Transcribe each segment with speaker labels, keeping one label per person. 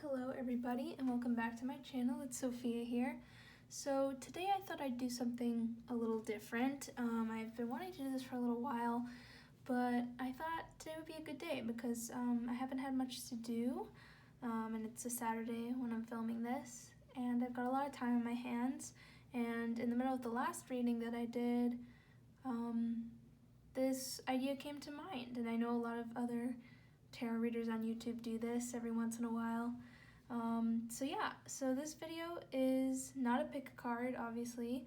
Speaker 1: Hello everybody and welcome back to my channel. It's Sophia here. So today I thought I'd do something a little different. I've been wanting to do this for a little while, but I thought today would be a good day because I haven't had much to do, and it's a Saturday when I'm filming this, and I've got a lot of time on my hands. And in the middle of the last reading that I did, this idea came to mind, and I know a lot of other tarot readers on YouTube do this every once in a while. So this video is not a pick a card, obviously,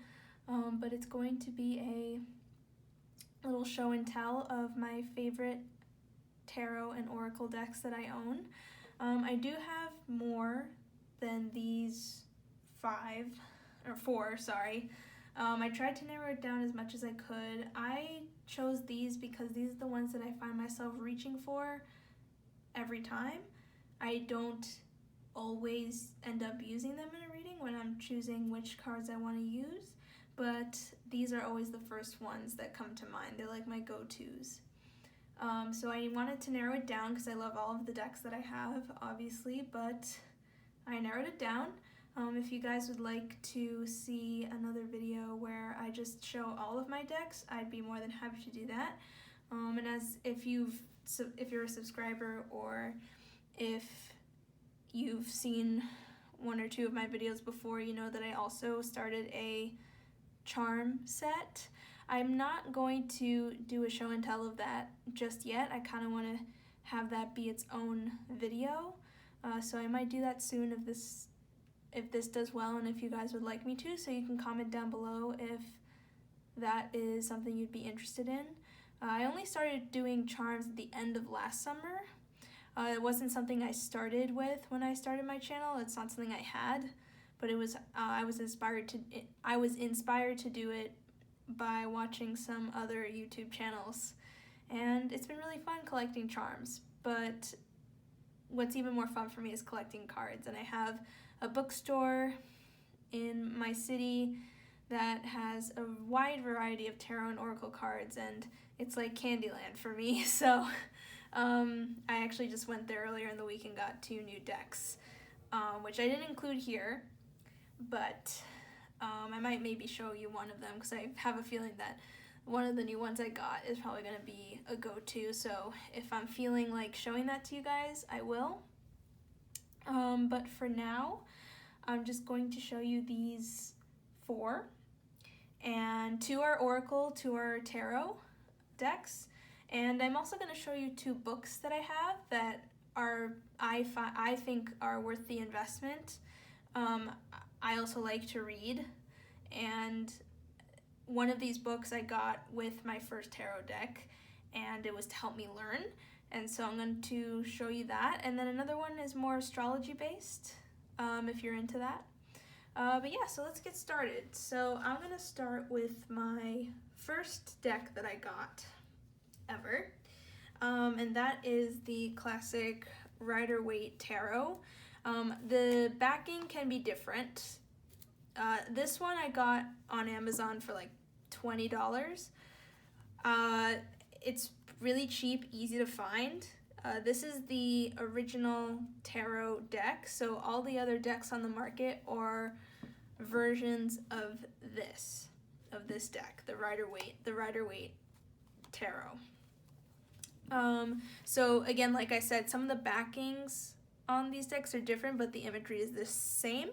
Speaker 1: but it's going to be a little show and tell of my favorite tarot and oracle decks that I own. I do have more than these four. I tried to narrow it down as much as I could. I chose these because these are the ones that I find myself reaching for every time. I don't always end up using them in a reading when I'm choosing which cards I want to use, but these are always the first ones that come to mind. They're like my go-tos. So I wanted to narrow it down because I love all of the decks that I have, obviously, but I narrowed it down. If you guys would like to see another video where I just show all of my decks, I'd be more than happy to do that. And if you're a subscriber or if you've seen one or two of my videos before, you know that I also started a charm set. I'm not going to do a show and tell of that just yet. I kind of want to have that be its own video. So I might do that soon if this does well and if you guys would like me to, so you can comment down below if that is something you'd be interested in. I only started doing charms at the end of last summer. It wasn't something I started with when I started my channel. It's not something I had, but it was I was inspired to do it by watching some other YouTube channels, and it's been really fun collecting charms. But what's even more fun for me is collecting cards, and I have a bookstore in my city that has a wide variety of tarot and oracle cards, and it's like Candyland for me. So I actually just went there earlier in the week and got 2 new decks, which I didn't include here, but I might maybe show you one of them because I have a feeling that one of the new ones I got is probably going to be a go-to. So if I'm feeling like showing that to you guys, I will. But for now, I'm just going to show you these 4. And 2 are oracle, 2 are tarot decks. And I'm also going to show you 2 books that I have that I think are worth the investment. I also like to read, and one of these books I got with my first tarot deck, and it was to help me learn, and so I'm going to show you that. And then another one is more astrology based, if you're into that. But yeah, so let's get started. So I'm going to start with my first deck that I got ever, and that is the classic Rider-Waite tarot. The backing can be different. This one I got on Amazon for like $20. It's really cheap, easy to find. This is the original tarot deck, so all the other decks on the market are versions of this deck, the Rider-Waite tarot. So again, like I said, some of the backings on these decks are different, but the imagery is the same.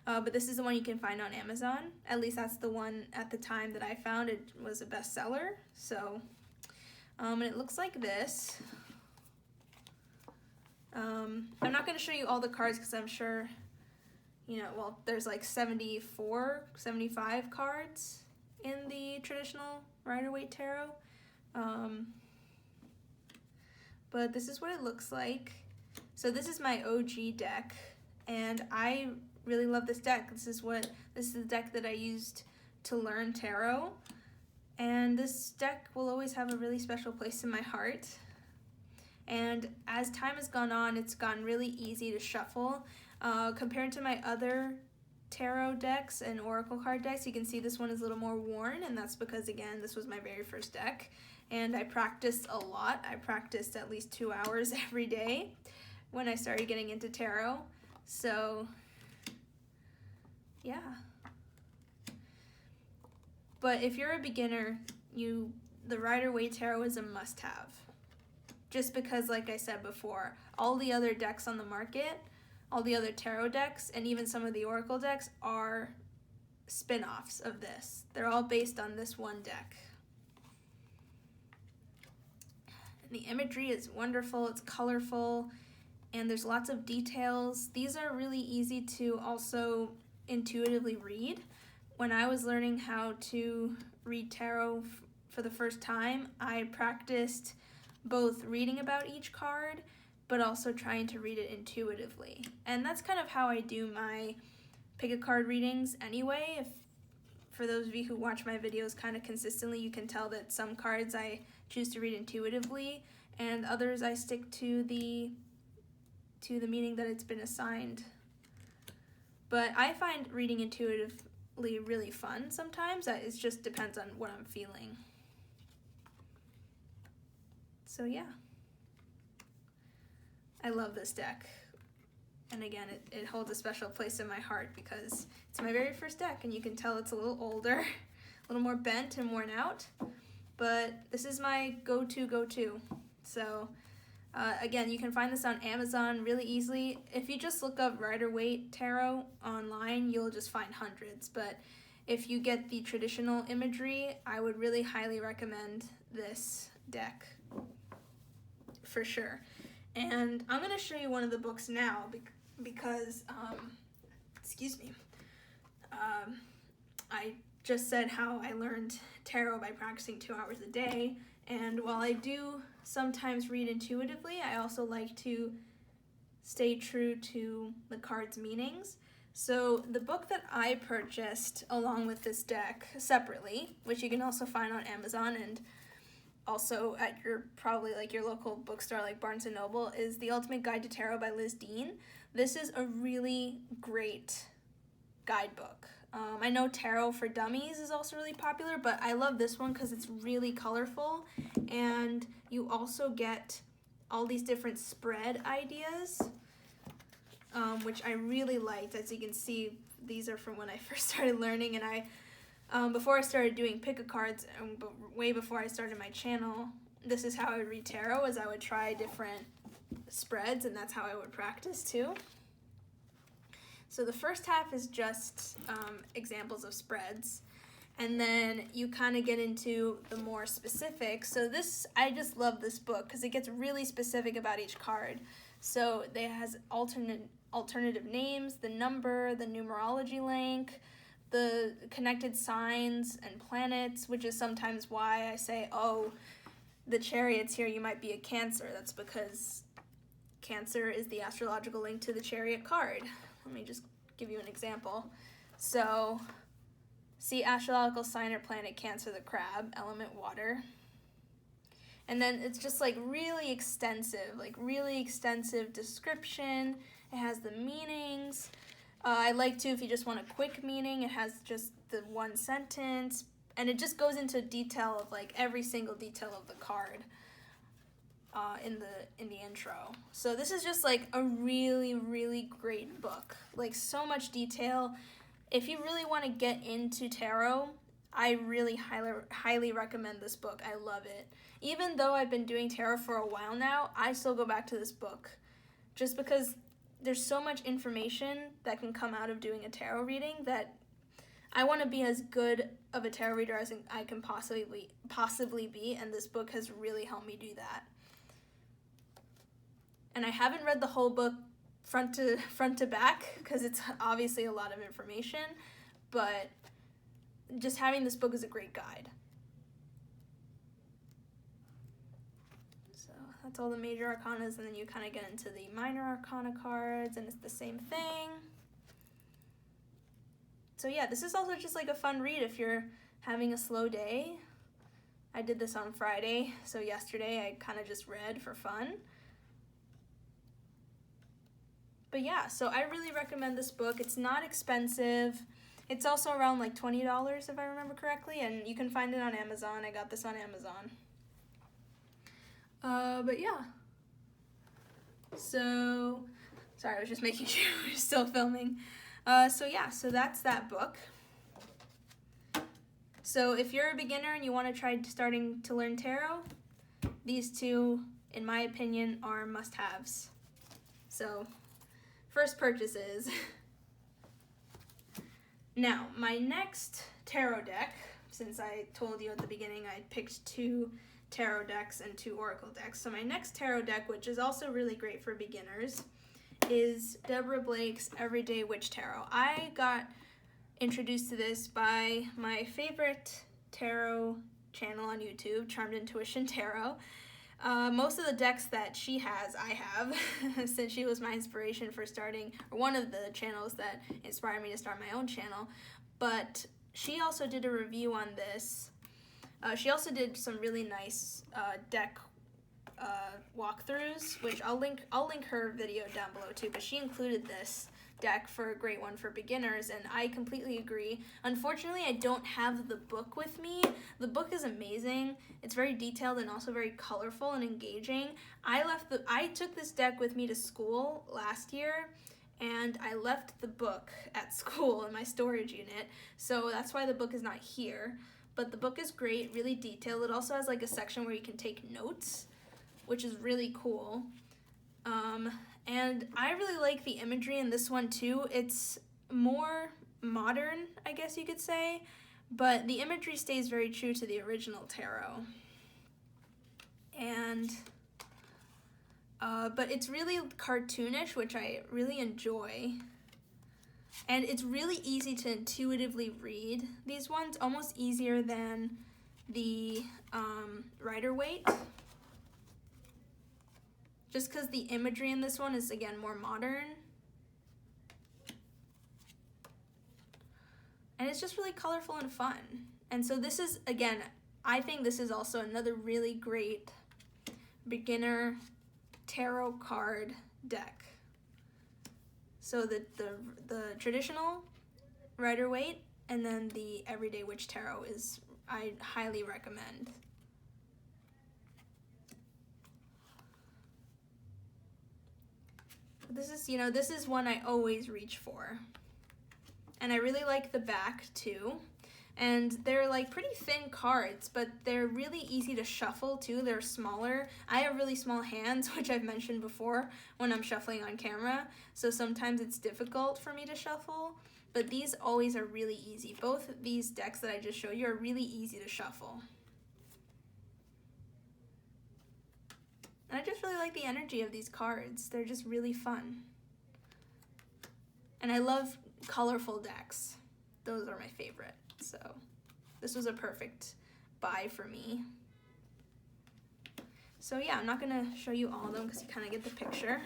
Speaker 1: But this is the one you can find on Amazon. At least that's the one at the time that I found. It was a bestseller. So, and it looks like this. I'm not going to show you all the cards because I'm sure, there's like 75 cards in the traditional Rider-Waite tarot. But this is what it looks like. So this is my OG deck, and I really love this deck. This is the deck that I used to learn tarot, and this deck will always have a really special place in my heart. And as time has gone on, it's gotten really easy to shuffle. Compared to my other tarot decks and oracle card decks, you can see this one is a little more worn, and that's because, again, this was my very first deck, and I practiced a lot. I practiced at least 2 hours every day when I started getting into tarot. So, yeah. But if you're a beginner, the Rider-Waite Tarot is a must-have. Just because, like I said before, all the other decks on the market, all the other tarot decks, and even some of the Oracle decks are spin-offs of this. They're all based on this one deck. And the imagery is wonderful, it's colorful, and there's lots of details. These are really easy to also intuitively read. When I was learning how to read tarot for the first time, I practiced both reading about each card, but also trying to read it intuitively. And that's kind of how I do my pick a card readings anyway. For those of you who watch my videos kind of consistently, you can tell that some cards I choose to read intuitively, and others I stick to the meaning that it's been assigned. But I find reading intuitively really fun sometimes. It just depends on what I'm feeling. So yeah, I love this deck. And again, it holds a special place in my heart because it's my very first deck, and you can tell it's a little older, a little more bent and worn out, but this is my go-to. So again, you can find this on Amazon really easily. If you just look up Rider-Waite Tarot online, you'll just find hundreds, but if you get the traditional imagery, I would really highly recommend this deck for sure. And I'm going to show you one of the books now because, excuse me, I just said how I learned tarot by practicing 2 hours a day, and while I do sometimes read intuitively, I also like to stay true to the card's meanings. So the book that I purchased along with this deck separately, which you can also find on Amazon and also at probably like your local bookstore like Barnes & Noble, is The Ultimate Guide to Tarot by Liz Dean. This is a really great guidebook. I know Tarot for Dummies is also really popular, but I love this one because it's really colorful, and you also get all these different spread ideas, which I really liked. As you can see, these are from when I first started learning, and before I started doing pick-a-cards, way before I started my channel, this is how I would read tarot, as I would try different spreads, and that's how I would practice too. So the first half is just examples of spreads, and then you kind of get into the more specifics. So I just love this book because it gets really specific about each card. So it has alternative names, the number, the numerology link, the connected signs and planets, which is sometimes why I say, oh, the Chariot's here, you might be a Cancer. That's because Cancer is the astrological link to the Chariot card. Let me just give you an example. So, see astrological sign or planet Cancer, the crab, element water. And then it's just like really extensive description. It has the meanings. I like to, if you just want a quick meaning, it has just the one sentence, and it just goes into detail of like every single detail of the card in the intro. So this is just like a really, really great book. Like so much detail. If you really want to get into tarot, I really highly recommend this book. I love it. Even though I've been doing tarot for a while now, I still go back to this book just because there's so much information that can come out of doing a tarot reading that I want to be as good of a tarot reader as I can possibly be, and this book has really helped me do that. And I haven't read the whole book front to back because it's obviously a lot of information, but just having this book is a great guide. So that's all the major arcanas, and then you kind of get into the minor arcana cards, and it's the same thing. So yeah, this is also just like a fun read if you're having a slow day. I did this on Friday, so yesterday I kind of just read for fun. But yeah, so I really recommend this book. It's not expensive. It's also around like $20 if I remember correctly, and you can find it on Amazon. I got this on Amazon. But yeah. So Sorry, I was just making sure we're still filming. So yeah, so that's that book. So if you're a beginner and you want to try starting to learn tarot, these two, in my opinion, are must-haves. So, first purchases. Now, my next tarot deck, since I told you at the beginning I picked 2 tarot decks and 2 oracle decks. So my next tarot deck, which is also really great for beginners, is Deborah Blake's Everyday Witch Tarot. I got introduced to this by my favorite tarot channel on YouTube, Charmed Intuition Tarot. Most of the decks that she has, I have, since she was my inspiration for starting, or one of the channels that inspired me to start my own channel. But she also did a review on this. She also did some really nice deck walkthroughs, which I'll link her video down below too, but she included this deck for a great one for beginners, and I completely agree. Unfortunately, I don't have the book with me. The book is amazing. It's very detailed and also very colorful and engaging. I took this deck with me to school last year, and I left the book at school in my storage unit, so that's why the book is not here. But the book is great, really detailed. It also has like a section where you can take notes, which is really cool. And I really like the imagery in this one too. It's more modern, I guess you could say, but the imagery stays very true to the original tarot. And, but it's really cartoonish, which I really enjoy. And it's really easy to intuitively read these ones, almost easier than the Rider-Waite. Just because the imagery in this one is, again, more modern. And it's just really colorful and fun. And so this is, again, I think this is also another really great beginner tarot card deck. So the traditional Rider-Waite and then the Everyday Witch Tarot is, I highly recommend. This is, this is one I always reach for. And I really like the back too. And they're like pretty thin cards, but they're really easy to shuffle too. They're smaller. I have really small hands, which I've mentioned before when I'm shuffling on camera. So sometimes it's difficult for me to shuffle, but these always are really easy. Both of these decks that I just showed you are really easy to shuffle. And I just really like the energy of these cards. They're just really fun. And I love colorful decks. Those are my favorite. So this was a perfect buy for me. So yeah, I'm not gonna show you all of them because you kind of get the picture.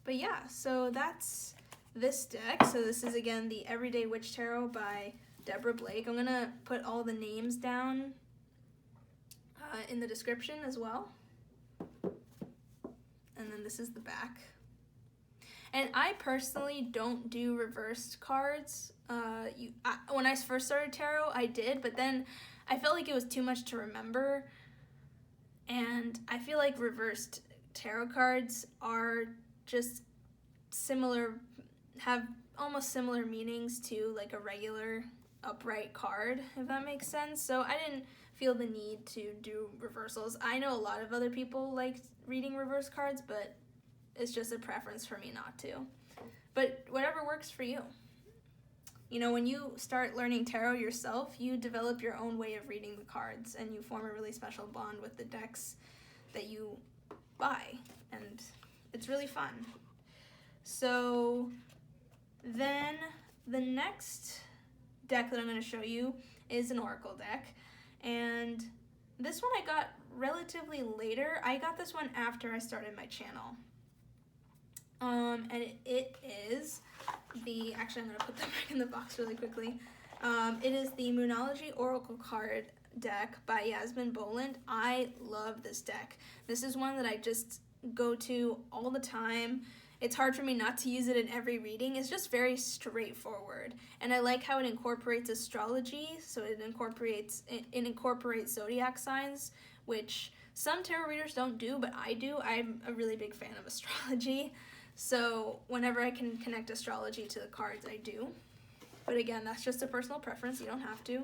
Speaker 1: But yeah, so that's this deck. So this is again the Everyday Witch Tarot by Deborah Blake. I'm gonna put all the names down in the description as well. And then this is the back. And I personally don't do reversed cards. When I first started tarot, I did, but then I felt like it was too much to remember. And I feel like reversed tarot cards are just similar, have almost similar meanings to like a regular upright card, if that makes sense. So I didn't feel the need to do reversals. I know a lot of other people like reading reverse cards, but it's just a preference for me not to. But whatever works for you. When you start learning tarot yourself, you develop your own way of reading the cards, and you form a really special bond with the decks that you buy, and it's really fun. So then the next deck that I'm going to show you is an oracle deck, and this one I got relatively later. I got this one after I started my channel. And it is actually I'm going to put them back in the box really quickly. It is the Moonology Oracle card deck by Yasmin Boland. I love this deck. This is one that I just go to all the time. It's hard for me not to use it in every reading. It's just very straightforward. And I like how it incorporates astrology, so it incorporates zodiac signs, which some tarot readers don't do, but I do. I'm a really big fan of astrology. So whenever I can connect astrology to the cards, I do. But again, that's just a personal preference. You don't have to.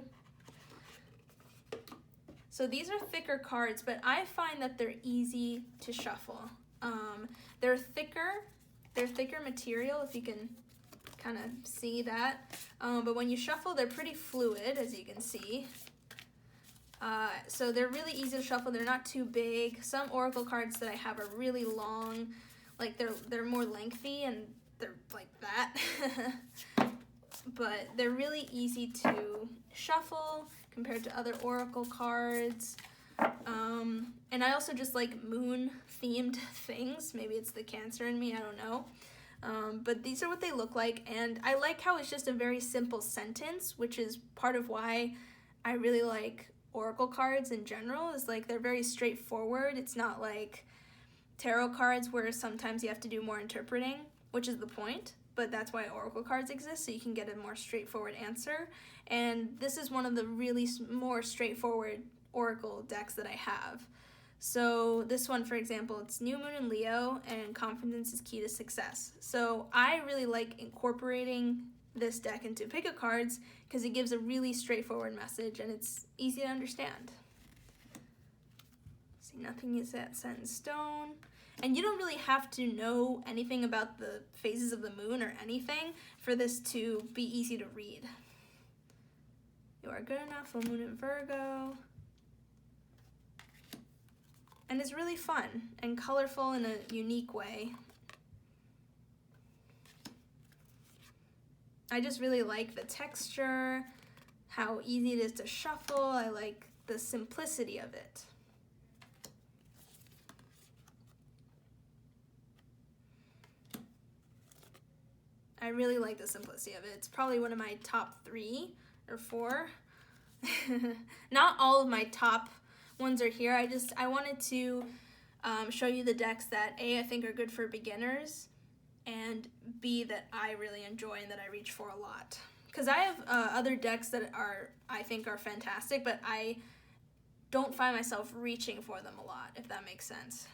Speaker 1: So these are thicker cards, but I find that they're easy to shuffle. They're thicker material, if you can kind of see that. But when you shuffle, they're pretty fluid, as you can see. So they're really easy to shuffle. They're not too big. Some oracle cards that I have are really long, like they're more lengthy and they're like that. But they're really easy to shuffle compared to other oracle cards. And I also just like moon-themed things. Maybe it's the Cancer in me, I don't know. But these are what they look like, and I like how it's just a very simple sentence, which is part of why I really like oracle cards in general, is like they're very straightforward. It's not like tarot cards where sometimes you have to do more interpreting, which is the point. But that's why oracle cards exist, so you can get a more straightforward answer. And this is one of the really more straightforward oracle decks that I have. So this one, for example, it's New Moon in Leo, and confidence is key to success. So I really like incorporating this deck into pick-a cards because it gives a really straightforward message and it's easy to understand. See, nothing is set in stone. And you don't really have to know anything about the phases of the moon or anything for this to be easy to read. You are good enough, full moon in Virgo. And it's really fun and colorful in a unique way. I just really like the texture, how easy it is to shuffle. I like the simplicity of it. I really like the simplicity of it. It's probably one of my top 3 or 4. Not all of my top ones are here. I wanted to show you the decks that A, I think are good for beginners, and B, that I really enjoy and that I reach for a lot. Because I have other decks that I think are fantastic, but I don't find myself reaching for them a lot, if that makes sense.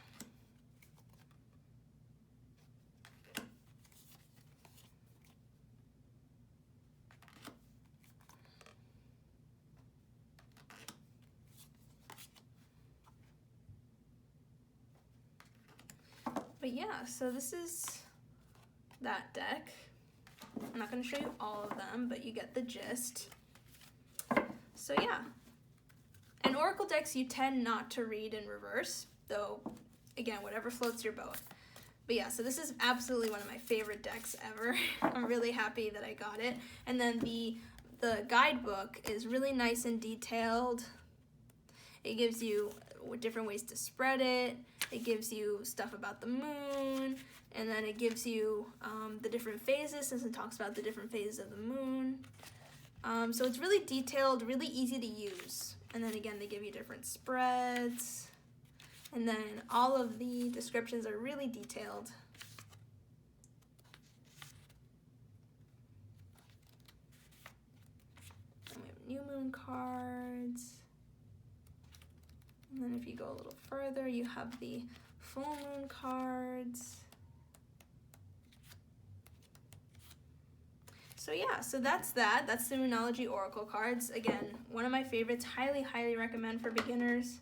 Speaker 1: But yeah, so this is that deck. I'm not going to show you all of them, but you get the gist. So yeah. And oracle decks you tend not to read in reverse, though, again, whatever floats your boat. But yeah, so this is absolutely one of my favorite decks ever. I'm really happy that I got it. And then the guidebook is really nice and detailed. It gives you different ways to spread it. It gives you stuff about the moon, and then it gives you the different phases, since it talks about the different phases of the moon. So it's really detailed, really easy to use. And then again, they give you different spreads. And then all of the descriptions are really detailed. And we have new moon cards. And then if you go a little further, you have the full moon cards. So yeah, so that's that. That's the Moonology Oracle cards. Again, one of my favorites. Highly, highly recommend for beginners.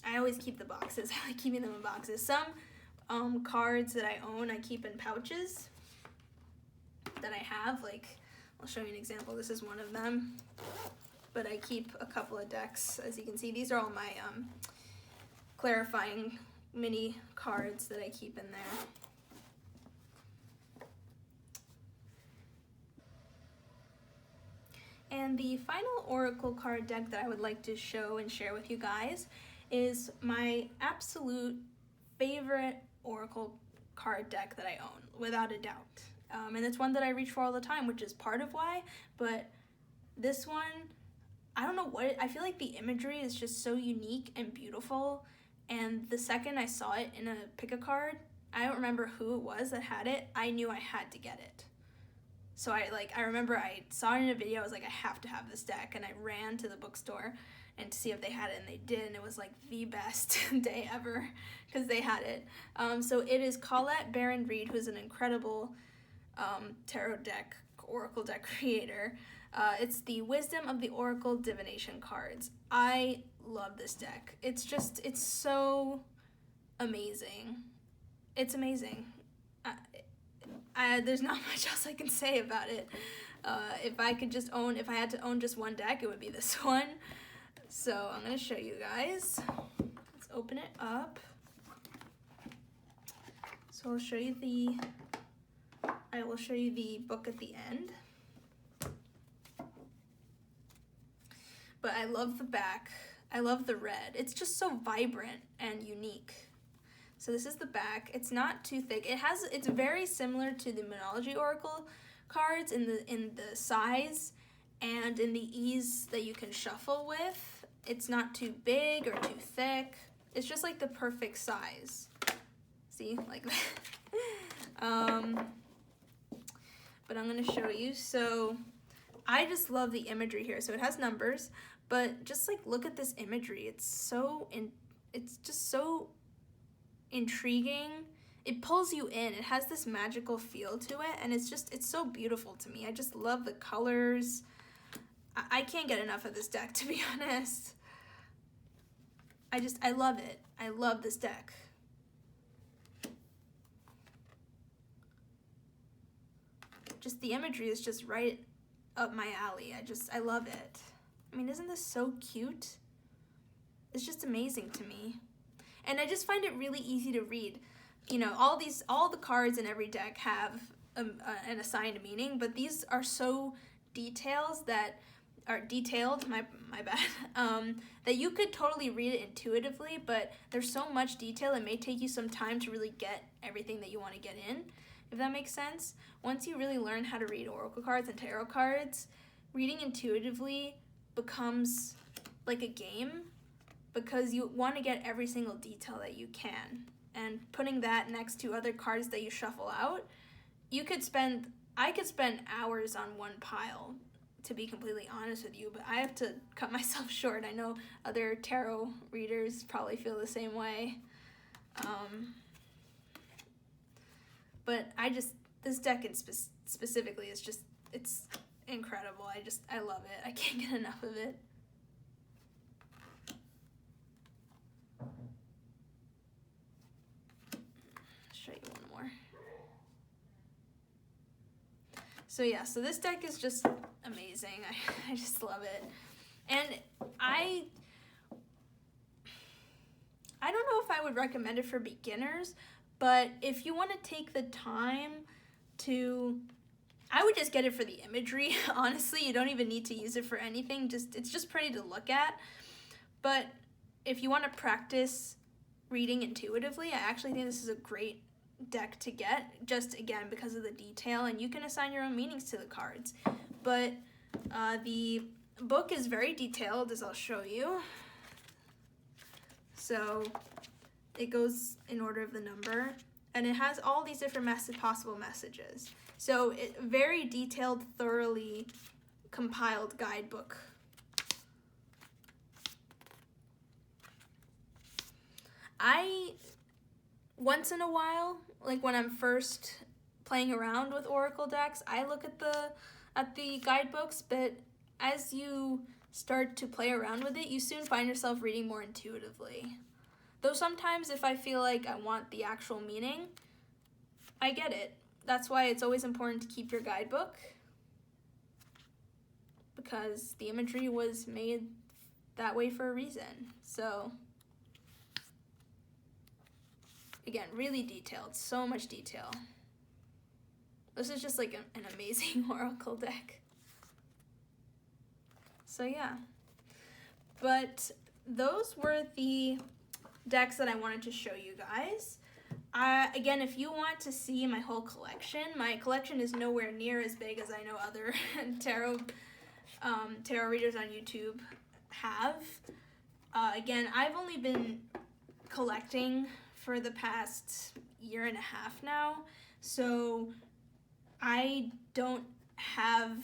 Speaker 1: I always keep the boxes. I like keeping them in boxes. Some cards that I own, I keep in pouches that I have. Like, I'll show you an example. This is one of them. But I keep a couple of decks. As you can see, these are all my clarifying mini cards that I keep in there. And the final Oracle card deck that I would like to show and share with you guys is my absolute favorite Oracle card deck that I own, without a doubt. And it's one that I reach for all the time, which is part of why, but this one, I don't know what, I feel like the imagery is just so unique and beautiful, and the second I saw it in a pick-a-card, I don't remember who it was that had it, I knew I had to get it. So I remember I saw it in a video, I was like, I have to have this deck, and I ran to the bookstore and to see if they had it, and they did, and it was like the best day ever because they had it. So it is Colette Baron-Reid, who's an incredible tarot deck, oracle deck creator. It's the Wisdom of the Oracle Divination cards. I love this deck. It's so amazing. It's amazing. There's not much else I can say about it. If I had to own just one deck, it would be this one. So I'm going to show you guys. Let's open it up. So I will show you the book at the end. But I love the back. I love the red. It's just so vibrant and unique. So this is the back. It's not too thick. It's very similar to the Monology Oracle cards in the size and in the ease that you can shuffle with. It's not too big or too thick. It's just like the perfect size. See, like that. But I'm gonna show you. So I just love the imagery here. So it has numbers, but just like look at this imagery. It's just so intriguing. It pulls you in. It has this magical feel to it, and it's so beautiful to me. I just love the colors. I can't get enough of this deck, to be honest. I love it. I love this deck. Just the imagery is just right up my alley. I love it. I mean, isn't this so cute? It's just amazing to me. And I just find it really easy to read. You know, all the cards in every deck have an assigned meaning, but these are so detailed, my bad, that you could totally read it intuitively, but there's so much detail, it may take you some time to really get everything that you want to get in, if that makes sense. Once you really learn how to read oracle cards and tarot cards, reading intuitively becomes like a game, because you want to get every single detail that you can. And putting that next to other cards that you shuffle out, I could spend hours on one pile, to be completely honest with you, but I have to cut myself short. I know other tarot readers probably feel the same way. But this deck specifically is it's incredible. I love it. I can't get enough of it. Show you one more. So yeah, so this deck is just amazing. I just love it. And I don't know if I would recommend it for beginners, but if you want to take the time I would just get it for the imagery. Honestly, you don't even need to use it for anything. It's just pretty to look at. But if you want to practice reading intuitively, I actually think this is a great deck to get, just again because of the detail, and you can assign your own meanings to the cards. But the book is very detailed, as I'll show you. So it goes in order of the number, and it has all these different possible messages. So it very detailed, thoroughly compiled guidebook. Once in a while, like when I'm first playing around with oracle decks, I look at the guidebooks, but as you start to play around with it, you soon find yourself reading more intuitively. Though sometimes if I feel like I want the actual meaning, I get it. That's why it's always important to keep your guidebook, because the imagery was made that way for a reason. So again, really detailed, so much detail. This is just like an amazing oracle deck. So yeah, but those were the decks that I wanted to show you guys. Again, if you want to see my whole collection, my collection is nowhere near as big as I know other tarot readers on YouTube have. Again, I've only been collecting for the past year and a half now, so I don't have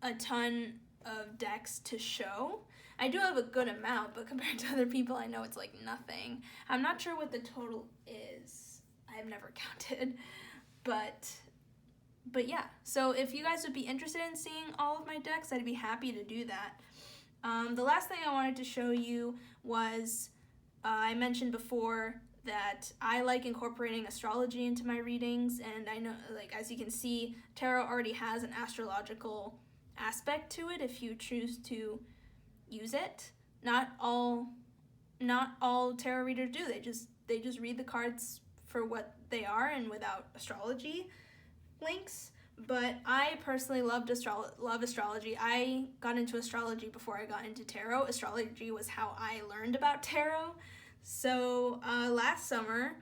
Speaker 1: a ton of decks to show. I do have a good amount, but compared to other people, I know it's like nothing. I'm not sure what the total is. I've never counted, but yeah. So if you guys would be interested in seeing all of my decks, I'd be happy to do that. The last thing I wanted to show you was, I mentioned before that I like incorporating astrology into my readings, and I know, like, as you can see, tarot already has an astrological aspect to it if you choose to use it. Not all tarot readers do. They just read the cards for what they are and without astrology links. But I personally love astrology. I got into astrology before I got into tarot. Astrology was how I learned about tarot. So last summer,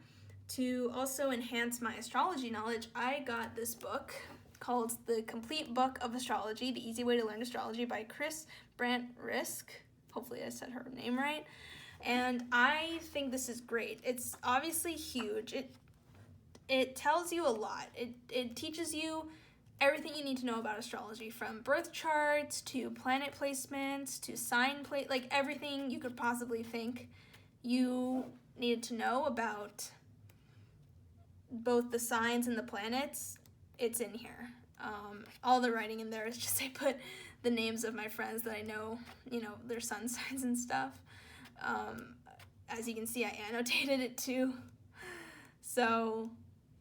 Speaker 1: to also enhance my astrology knowledge, I got this book called The Complete Book of Astrology, The Easy Way to Learn Astrology by Chris Brandt-Risk. Hopefully I said her name right. And I think this is great. It's obviously huge. It tells you a lot. It teaches you everything you need to know about astrology, from birth charts to planet placements to sign like everything you could possibly think you needed to know about both the signs and the planets. It's in here. All the writing in there is just I put the names of my friends that I know, their sun signs and stuff. As you can see, I annotated it too. So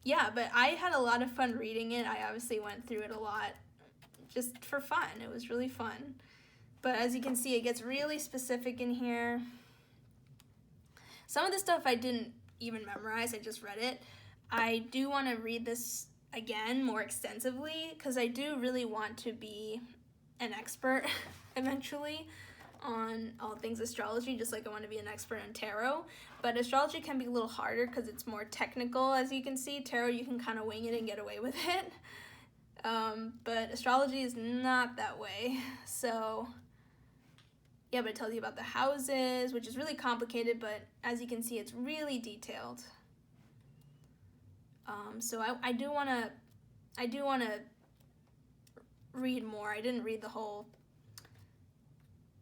Speaker 1: yeah, but I had a lot of fun reading it. I obviously went through it a lot just for fun. It was really fun. But as you can see, it gets really specific in here. Some of the stuff I didn't even memorize, I just read it. I do want to read this again more extensively because I do really want to be an expert eventually on all things astrology, just like I want to be an expert in tarot. But astrology can be a little harder because it's more technical, as you can see. Tarot, you can kind of wing it and get away with it. But astrology is not that way. So yeah, but it tells you about the houses, which is really complicated, but as you can see, it's really detailed. So I do want to read more. I didn't read the whole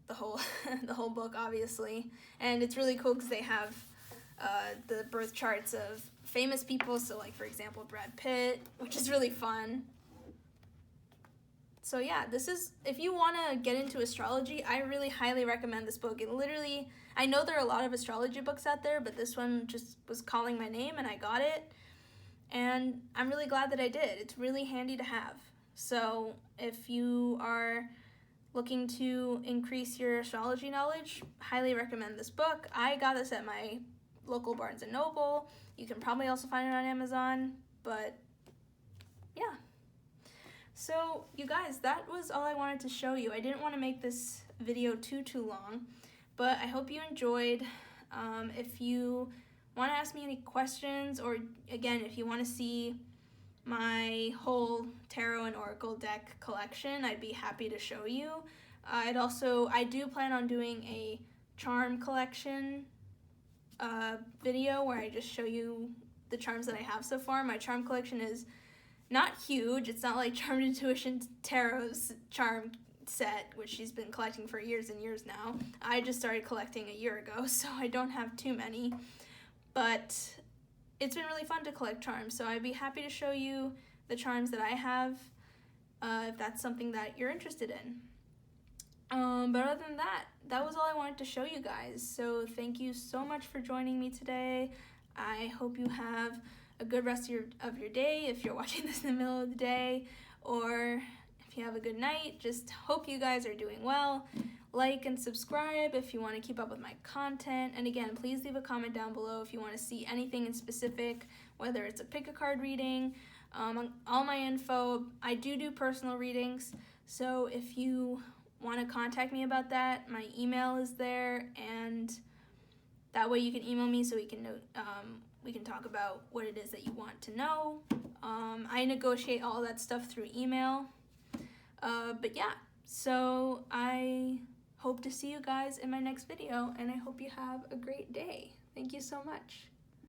Speaker 1: the whole book, obviously, and it's really cool because they have the birth charts of famous people. So, like, for example, Brad Pitt, which is really fun. So yeah, this is, if you want to get into astrology, I really highly recommend this book. It literally, I know there are a lot of astrology books out there, but this one just was calling my name and I got it. And I'm really glad that I did. It's really handy to have. So if you are looking to increase your astrology knowledge, highly recommend this book. I got this at my local Barnes & Noble. You can probably also find it on Amazon, but yeah. So you guys, that was all I wanted to show you. I didn't want to make this video too long, but I hope you enjoyed. If you want to ask me any questions, or again, if you want to see my whole tarot and oracle deck collection, I'd be happy to show you. I do plan on doing a charm collection video where I just show you the charms that I have so far. My charm collection is not huge. It's not like Charmed Intuition Tarot's charm set, which she's been collecting for years and years now. I just started collecting a year ago, so I don't have too many. But it's been really fun to collect charms, so I'd be happy to show you the charms that I have if that's something that you're interested in. But other than that, that was all I wanted to show you guys. So thank you so much for joining me today. I hope you have a good rest of your day if you're watching this in the middle of the day, or if you have a good night. Just hope you guys are doing well. Like and subscribe if you want to keep up with my content. And again, please leave a comment down below if you want to see anything in specific, whether it's a pick a card reading, all my info. I do personal readings, so if you want to contact me about that, my email is there, and that way you can email me so we can talk about what it is that you want to know. I negotiate all that stuff through email. But yeah, so I hope to see you guys in my next video, and I hope you have a great day. Thank you so much.